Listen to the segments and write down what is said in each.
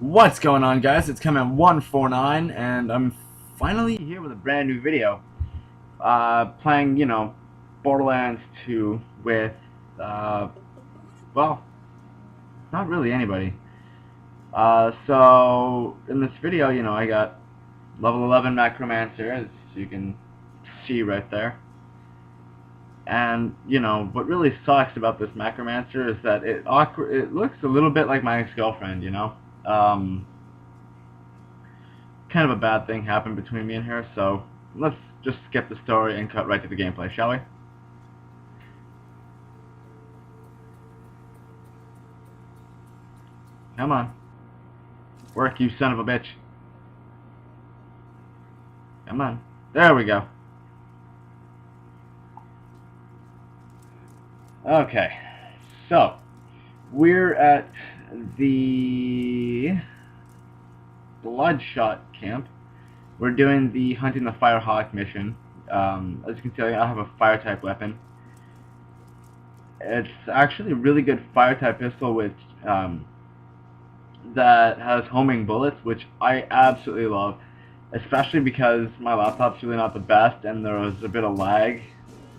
What's going on, guys? It's Comment149, and I'm finally here with a brand new video. Playing, Borderlands 2 with, well, not really anybody. So, in this video, I got level 11 Macromancer, as you can see right there. And, what really sucks about this Macromancer is that it looks a little bit like my ex-girlfriend, kind of a bad thing happened between me and her, so let's just skip the story and cut right to the gameplay, shall we? Come on. Work, you son of a bitch. Come on. There we go. Okay. So, we're at the Bloodshot camp. We're doing the Hunting the Firehawk mission. As you can see, I have a fire-type weapon. It's actually a really good fire-type pistol which that has homing bullets, which I absolutely love, especially because my laptop's really not the best and there was a bit of lag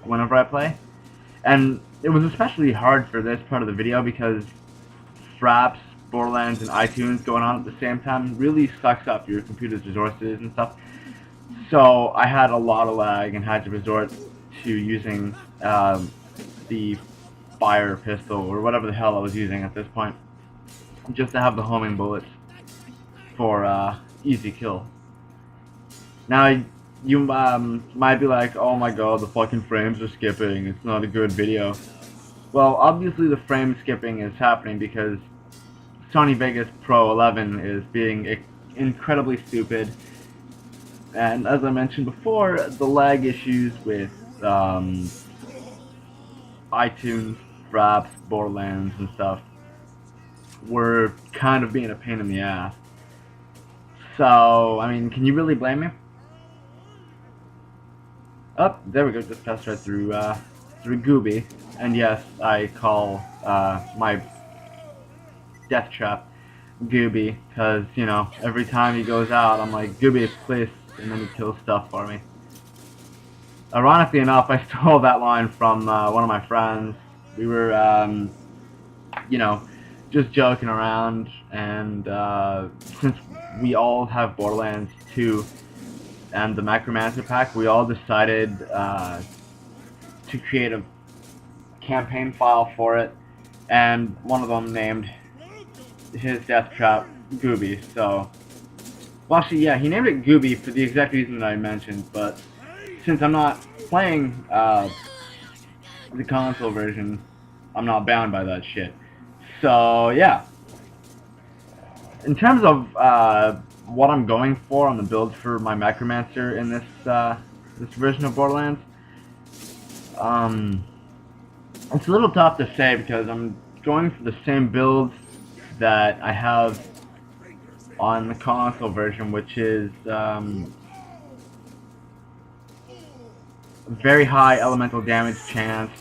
whenever I play. And it was especially hard for this part of the video because Fraps, Borderlands, and iTunes going on at the same time really sucks up your computer's resources and stuff. So I had a lot of lag and had to resort to using the fire pistol or whatever the hell I was using at this point, just to have the homing bullets for easy kill. Now you might be like, oh my god, the fucking frames are skipping, it's not a good video. Well, obviously the frame skipping is happening because Sony Vegas Pro 11 is being incredibly stupid, and as I mentioned before, the lag issues with iTunes, Fraps, Borderlands, and stuff were kind of being a pain in the ass. So, I mean, can you really blame me? Oh, there we go, just passed right through Gooby. And yes, I call my death trap Gooby, because, every time he goes out, I'm like, Gooby, please, and then he kills stuff for me. Ironically enough, I stole that line from one of my friends. We were, just joking around, and since we all have Borderlands 2 and the Macromancer pack, we all decided to create a campaign file for it, and one of them named his death trap Gooby. So, well, actually, yeah, he named it Gooby for the exact reason that I mentioned, but since I'm not playing the console version, I'm not bound by that shit. So, yeah. In terms of what I'm going for on the build for my Macromancer in this this version of Borderlands, it's a little tough to say because I'm going for the same build that I have on the console version, which is very high elemental damage chance,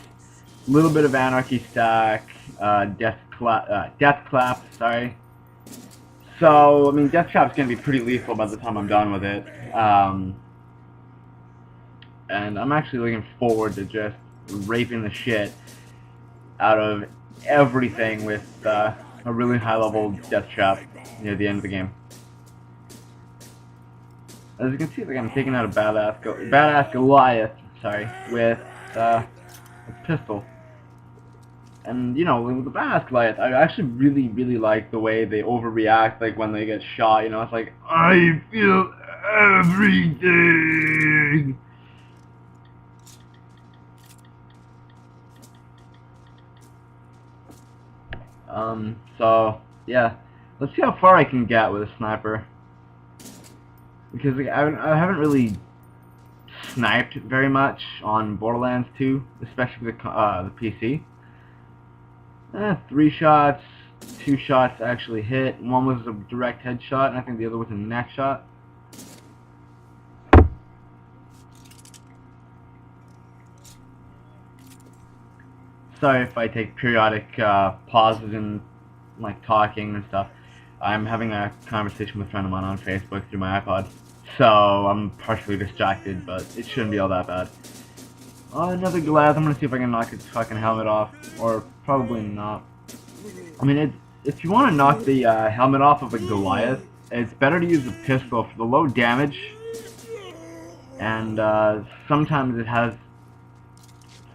a little bit of anarchy stack, death clap, sorry. So, I mean, death trap's gonna be pretty lethal by the time I'm done with it. And I'm actually looking forward to just raping the shit out of everything with a really high level death trap near the end of the game. As you can see, like, I'm taking out a badass Goliath, sorry, with a pistol. And, with the badass Goliath, I actually really like the way they overreact, like, when they get shot, it's like, I feel everything! So, yeah, let's see how far I can get with a sniper. Because, like, I haven't really sniped very much on Borderlands 2, especially the PC. 3 shots, 2 shots actually hit. One was a direct headshot, and I think the other was a neck shot. Sorry if I take periodic pauses in, like, talking and stuff. I'm having a conversation with a friend of mine on Facebook through my iPod, so I'm partially distracted, but it shouldn't be all that bad. Oh, another Goliath. I'm gonna see if I can knock its fucking helmet off, or probably not. I mean, if you want to knock the helmet off of a Goliath, it's better to use a pistol for the low damage, and sometimes it has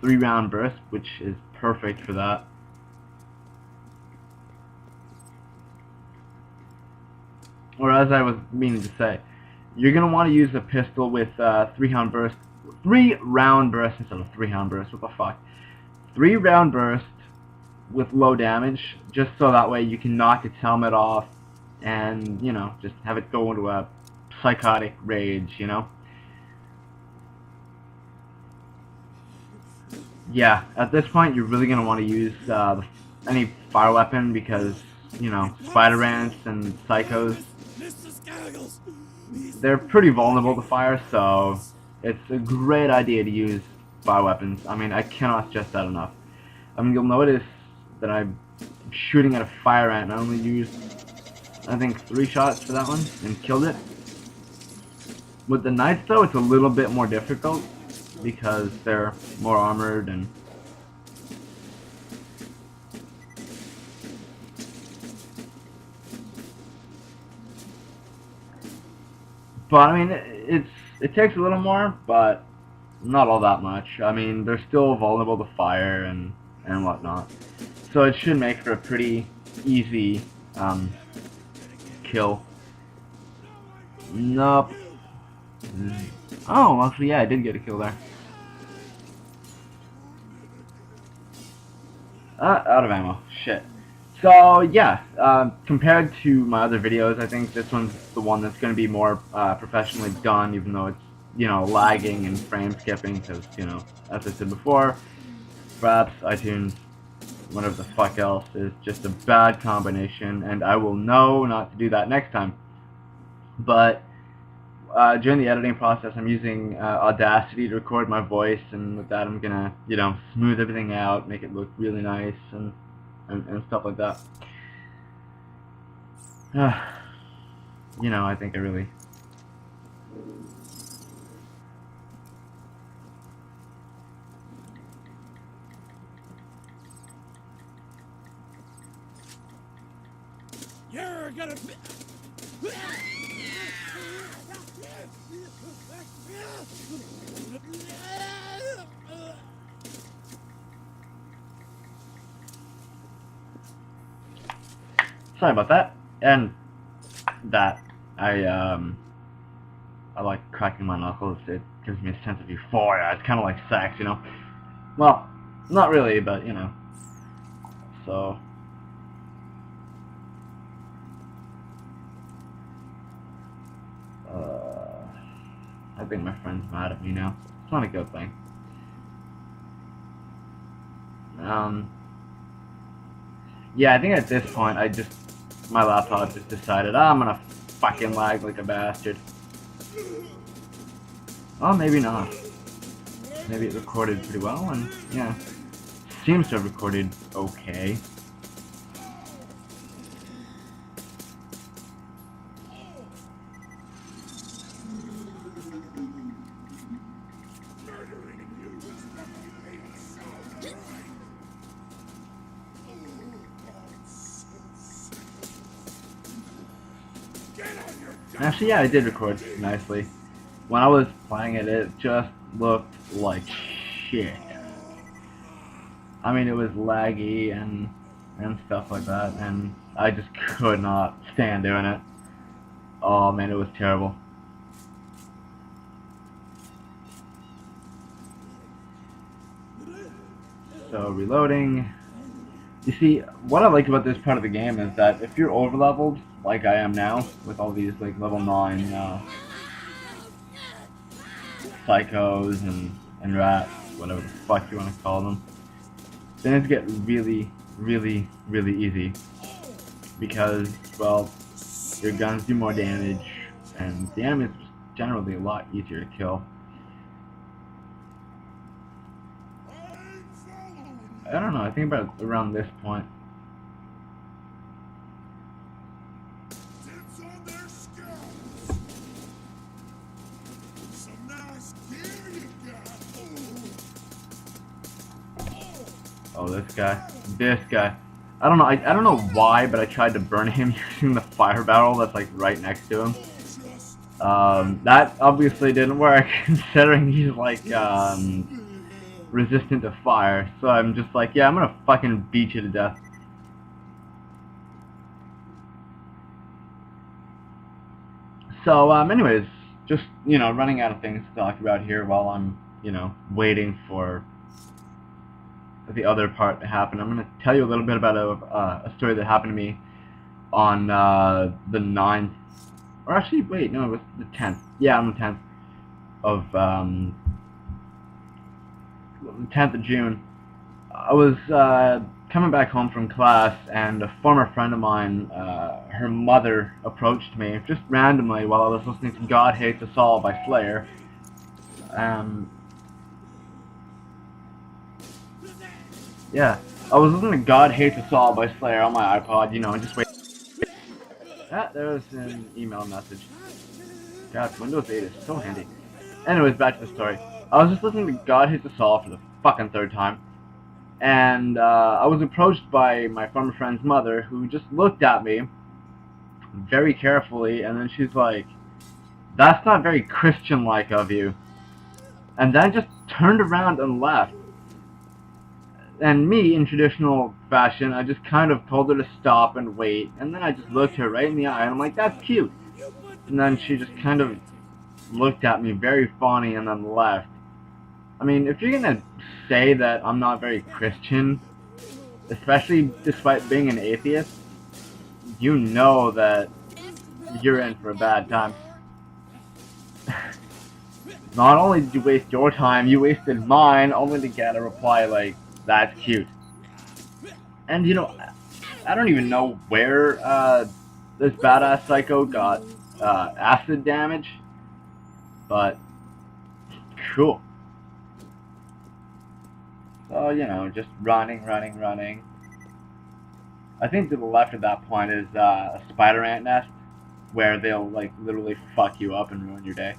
3-round burst, which is perfect for that. Or as I was meaning to say, you're gonna want to use a pistol with 3-round burst, 3-round burst instead of 3-round burst. What the fuck? 3-round burst with low damage, just so that way you can knock its helmet off, and you know, just have it go into a psychotic rage. You know. Yeah, at this point you're really gonna want to use any fire weapon because you know spider ants and psychos. They're pretty vulnerable to fire, so it's a great idea to use fire weapons. I mean, I cannot stress that enough. I mean, you'll notice that I'm shooting at a fire ant and I only used, I think, 3 shots for that one and killed it. With the knights, though, it's a little bit more difficult because they're more armored and but I mean, it takes a little more, but not all that much. I mean, they're still vulnerable to fire and whatnot, so it should make for a pretty easy kill. Nope. Oh, actually, yeah, I did get a kill there. Out of ammo. Shit. So yeah, compared to my other videos, I think this one's the one that's going to be more professionally done, even though it's, you know, lagging and frame skipping, because, you know, as I said before, perhaps iTunes, whatever the fuck else, is just a bad combination, and I will know not to do that next time. But during the editing process, I'm using Audacity to record my voice, and with that I'm gonna, you know, smooth everything out, make it look really nice, and stuff like that. You know, I think I really... You're gonna be... Sorry about that. And that I like cracking my knuckles. It gives me a sense of euphoria. It's kind of like sex, you know. Well, not really, but you know. So. I think my friend's mad at me now. It's not a good thing. Yeah, I think at this point, my laptop just decided, oh, I'm gonna fucking lag like a bastard. Oh, maybe not. Maybe it recorded pretty well, and yeah, seems to have recorded okay. Actually, yeah, I did record nicely. When I was playing it, it just looked like shit. I mean, it was laggy and stuff like that, and I just could not stand doing it. Oh man, it was terrible. So, reloading. You see, what I like about this part of the game is that if you're over-leveled, like I am now, with all these, like, level 9 psychos and rats, whatever the fuck you want to call them, then it gets really, really, really easy. Because, well, your guns do more damage, and the enemies are generally a lot easier to kill. I don't know, I think about around this point. Oh, this guy. This guy. I don't know. I don't know why, but I tried to burn him using the fire barrel that's like right next to him. That obviously didn't work, considering he's like resistant to fire. So I'm just like, yeah, I'm gonna fucking beat you to death. So anyways, just running out of things to talk about here while I'm waiting for the other part to happen. I'm gonna tell you a little bit about a story that happened to me on the 9th. Or actually, wait, no, it was the 10th. Yeah, on the 10th of 10th of June. I was coming back home from class, and a former friend of mine, her mother, approached me just randomly while I was listening to "God Hates Us All" by Slayer. Yeah, I was listening to "God Hates Us All" by Slayer on my iPod, and just wait. Ah, there's an email message. God, Windows 8 is so handy. Anyways, back to the story. I was just listening to "God Hates Us All" for the fucking third time, and I was approached by my former friend's mother, who just looked at me very carefully, and then she's like, "That's not very Christian-like of you," and then just turned around and left. And me, in traditional fashion, I just kind of told her to stop and wait, and then I just looked her right in the eye, and I'm like, "That's cute." And then she just kind of looked at me very funny and then left. I mean, if you're gonna say that I'm not very Christian, especially despite being an atheist, you know that you're in for a bad time. Not only did you waste your time, you wasted mine, only to get a reply like, "That's cute." And I don't even know where this badass psycho got acid damage, but cool. So, just running. I think to the left of that point is a spider ant nest, where they'll like literally fuck you up and ruin your day.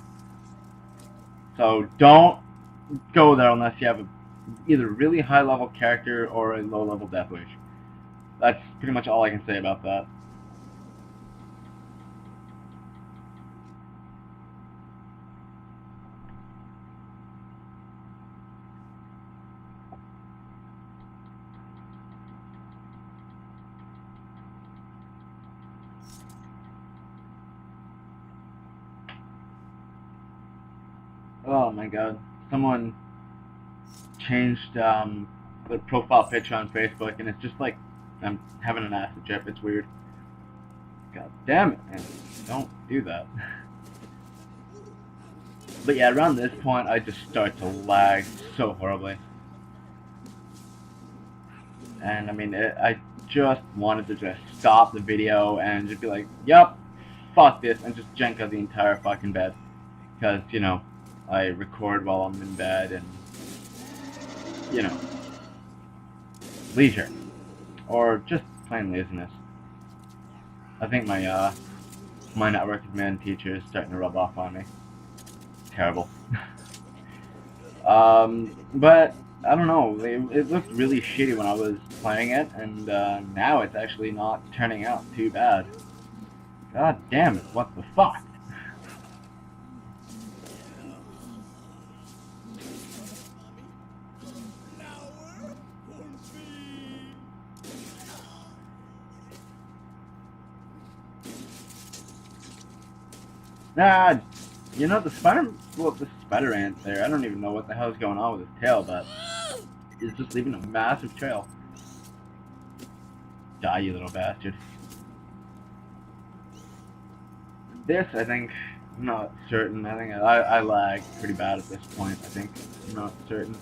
So don't go there unless you have either a really high level character or a low level death wish. That's pretty much all I can say about that. Oh my god. Someone changed the profile picture on Facebook, and it's just like I'm having an acid trip. It's weird. God damn it, man. Don't do that. But yeah, around this point, I just start to lag so horribly. And I mean, I just wanted to just stop the video and just be like, "Yup, fuck this," and just jenka the entire fucking bed. Because, I record while I'm in bed and, leisure. Or just plain laziness. I think my network admin teacher is starting to rub off on me. Terrible. But I don't know. It looked really shitty when I was playing it, and now it's actually not turning out too bad. God damn it! What the fuck? Nah, the spider ant there, I don't even know what the hell's going on with his tail, but it's just leaving a massive trail. Die, you little bastard. This, I think, I'm not certain. I think I lag pretty bad at this point, I think. I'm not certain.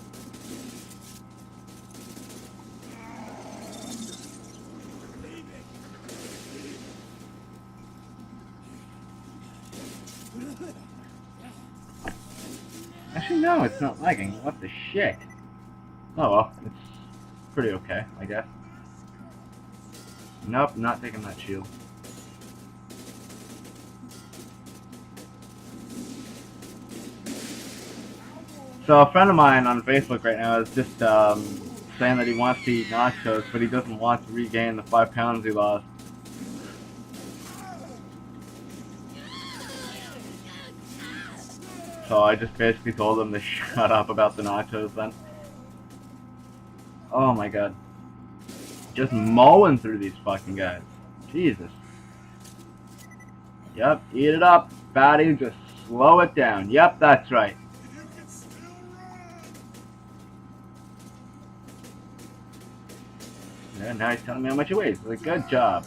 Actually, no, it's not lagging. What the shit? Oh well, it's pretty okay, I guess. Nope, not taking that shield. So a friend of mine on Facebook right now is just saying that he wants to eat nachos, but he doesn't want to regain the 5 pounds he lost. So I just basically told him to shut up about the nachos then. Oh my god. Just mowing through these fucking guys. Jesus. Yep, eat it up, fatty, just slow it down. Yep, that's right. Yeah, now he's telling me how much he weighs. Like, good job.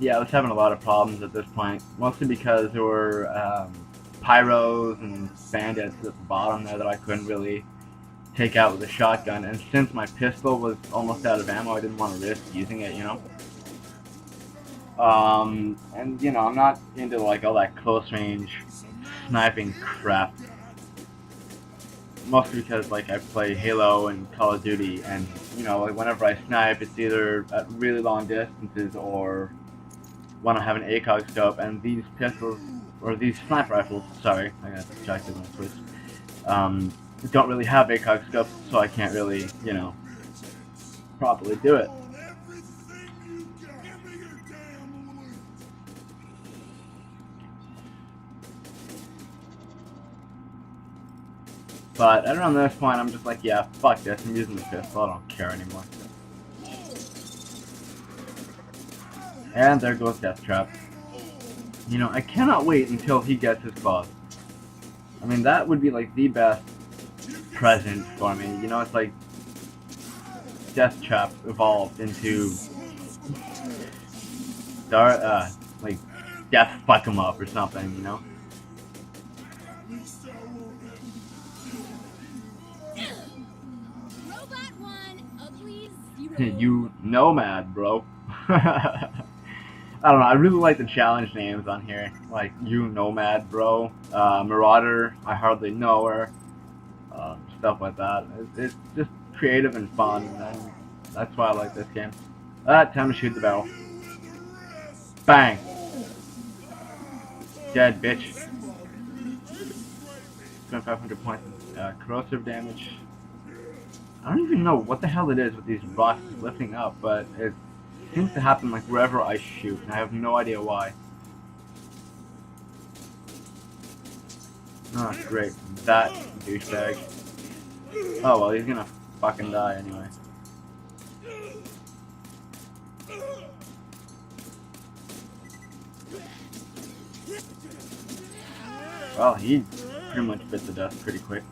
Yeah, I was having a lot of problems at this point, mostly because there were pyros and bandits at the bottom there that I couldn't really take out with a shotgun, and since my pistol was almost out of ammo, I didn't want to risk using it, you know? And, you know, I'm not into, like, all that close-range sniping crap. Mostly because, like, I play Halo and Call of Duty, and, you know, like, whenever I snipe, it's either at really long distances or when I have an ACOG scope, and these pistols, or these sniper rifles, sorry, I got distracted when I switched, don't really have ACOG scopes, so I can't really, you know, properly do it. But at around this point, I'm just like, yeah, fuck this, I'm using the pistol, I don't care anymore. And there goes Death Trap. You know, I cannot wait until he gets his claws. I mean, that would be like the best present for me. You know, it's like Death Trap evolved into like Death Fuck 'em Up or something, you know? You nomad, bro. I don't know, I really like the challenge names on here. Like, you nomad, bro. Marauder, I hardly know her. Stuff like that. It's just creative and fun, and that's why I like this game. Time to shoot the barrel. Bang! Dead, bitch. 2,500 points corrosive damage. I don't even know what the hell it is with these rocks lifting up, but it seems to happen like wherever I shoot, and I have no idea why. Oh, great. That douchebag. Oh, well, he's gonna fucking die anyway. Well, he pretty much bit to death pretty quick.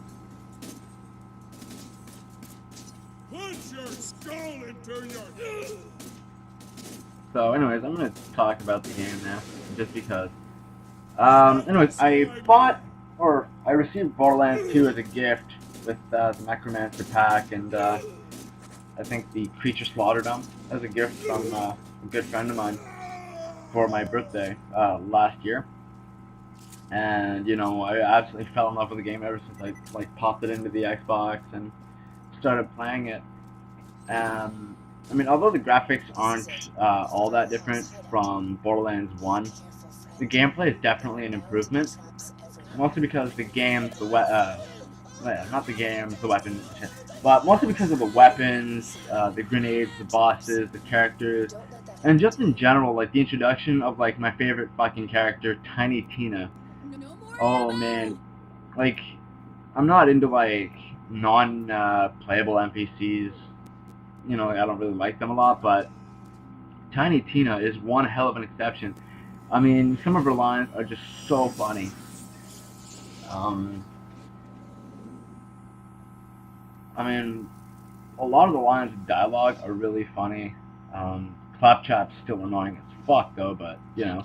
So anyways, I'm going to talk about the game now, just because. Anyways, I received Borderlands 2 as a gift with the Necromancer pack and I think the Creature Slaughterdom as a gift from a good friend of mine for my birthday last year. And, you know, I absolutely fell in love with the game ever since I, like, popped it into the Xbox and started playing it. I mean, although the graphics aren't all that different from Borderlands 1, the gameplay is definitely an improvement. Mostly because the game, not the game, the weapons, but mostly because of the weapons, the grenades, the bosses, the characters, and just in general, like, the introduction of, like, my favorite fucking character, Tiny Tina. Oh, man. Like, I'm not into, like, non-playable NPCs. You know, I don't really like them a lot, but Tiny Tina is one hell of an exception. I mean, some of her lines are just so funny. I mean, a lot of the lines of dialogue are really funny. Claptrap's still annoying as fuck, though, but, you know.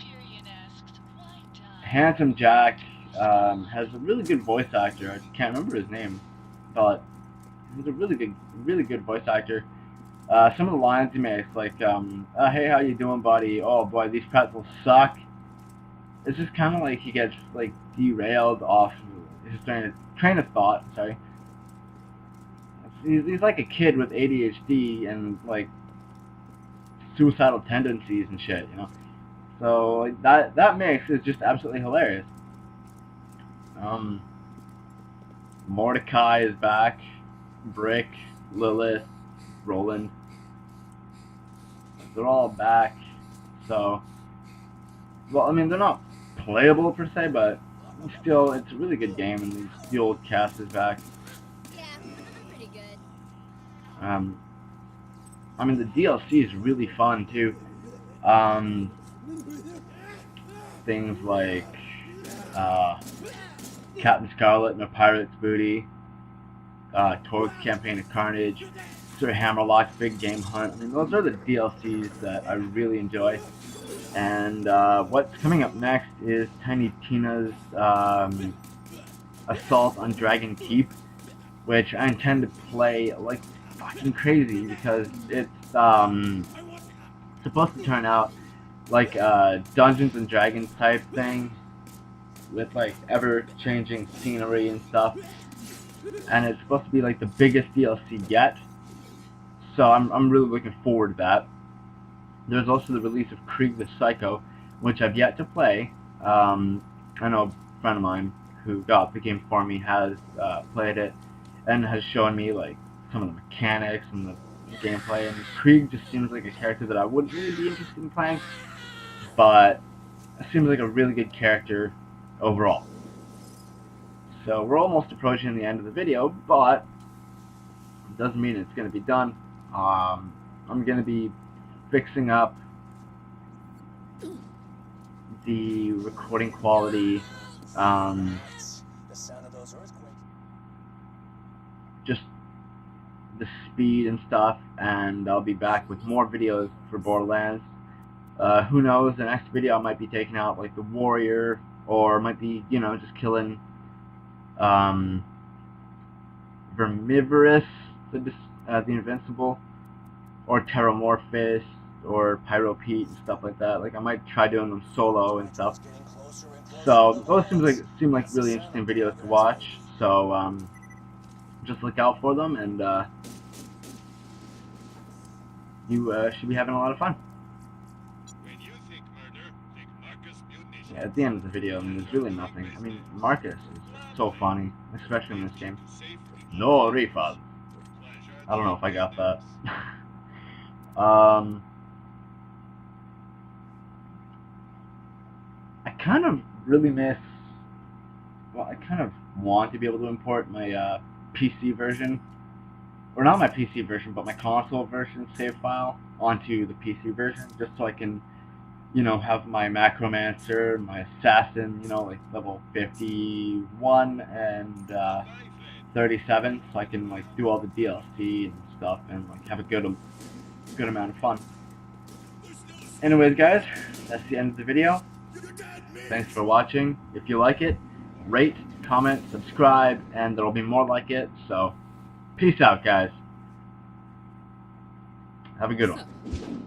Handsome Jack has a really good voice actor. I can't remember his name, but he's a really good voice actor. Some of the lines he makes, like, hey, how you doing, buddy? Oh, boy, these pretzels suck. It's just kind of like he gets, like, derailed off his train of thought, sorry. He's like a kid with ADHD and, like, suicidal tendencies and shit, you know? So, like, that mix is just absolutely hilarious. Um, Mordecai is back. Brick, Lilith, Roland. They're all back. So, well, I mean, they're not playable per se, but still, it's a really good game, and the old cast is back. Yeah, I'm pretty good. I mean, the DLC is really fun too. Um, things like uh, Captain Scarlet and a Pirate's Booty, Torgue's Campaign of Carnage, Sir Hammerlock's Big Game Hunt. I mean, those are the DLCs that I really enjoy. And what's coming up next is Tiny Tina's Assault on Dragon Keep, which I intend to play like fucking crazy because it's supposed to turn out like a Dungeons and Dragons type thing with like ever-changing scenery and stuff, and it's supposed to be like the biggest DLC yet. So I'm really looking forward to that. There's also the release of Krieg the Psycho, which I've yet to play. I know a friend of mine who got the game for me has played it and has shown me like some of the mechanics and the gameplay. And Krieg just seems like a character that I wouldn't really be interested in playing, but it seems like a really good character overall. So we're almost approaching the end of the video, but it doesn't mean it's going to be done. I'm going to be fixing up the recording quality, just the speed and stuff, and I'll be back with more videos for Borderlands. Who knows, the next video I might be taking out like the Warrior, or might be, you know, just killing Vermivorous, the Invincible, or Terramorphous, or Pyro Pete and stuff like that. Like I might try doing them solo and stuff. So those seem like really interesting videos to watch. So just look out for them, and you should be having a lot of fun. Yeah, at the end of the video, I mean, there's really nothing. I mean, Marcus is so funny, especially in this game. No refund. I don't know if I got that. I kind of really miss. Well, I kind of want to be able to import my PC version, or not my PC version, but my console version save file onto the PC version, just so I can, you know, have my Macromancer, my Assassin, you know, like level 51 and 37, so I can like do all the DLC and stuff and like have a good amount of fun. Anyways, guys, that's the end of the video. Thanks for watching. If you like it, rate, comment, subscribe, and there will be more like it. So, peace out, guys. Have a good one.